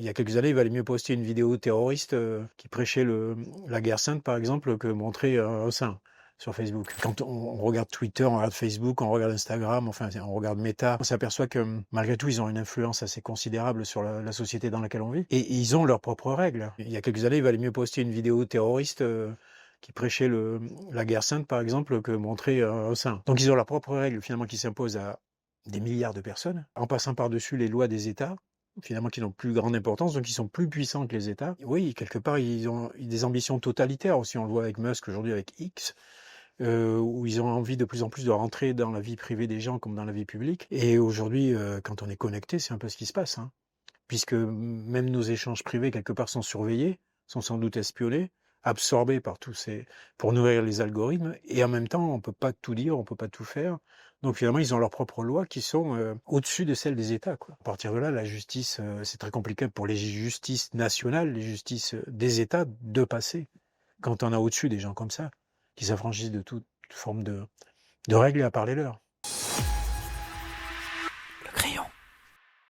Il y a quelques années, il valait mieux poster une vidéo terroriste qui prêchait la guerre sainte, par exemple, que montrer un saint sur Facebook. Quand on regarde Twitter, on regarde Facebook, on regarde Instagram, enfin on regarde Meta, on s'aperçoit que malgré tout, ils ont une influence assez considérable sur la société dans laquelle on vit. Et ils ont leurs propres règles. Il y a quelques années, il valait mieux poster une vidéo terroriste qui prêchait la guerre sainte, par exemple, que montrer un saint. Donc ils ont leurs propres règles, finalement, qui s'imposent à des milliards de personnes, en passant par-dessus les lois des États, finalement, qui n'ont plus grande importance, donc ils sont plus puissants que les États. Oui, quelque part, ils ont des ambitions totalitaires aussi, on le voit avec Musk aujourd'hui, avec X, où ils ont envie de plus en plus de rentrer dans la vie privée des gens comme dans la vie publique. Et aujourd'hui, quand on est connecté, c'est un peu ce qui se passe, hein, puisque même nos échanges privés, quelque part, sont surveillés, sont sans doute espionnés, absorbés par tous ces... pour nourrir les algorithmes, et en même temps, on peut pas tout dire, on peut pas tout faire. Donc finalement, ils ont leurs propres lois qui sont au-dessus de celles des États, quoi. À partir de là, la justice, c'est très compliqué pour les justices nationales, les justices des États, de passer. Quand on a au-dessus des gens comme ça, qui s'affranchissent de toute forme de règles à part les leurs.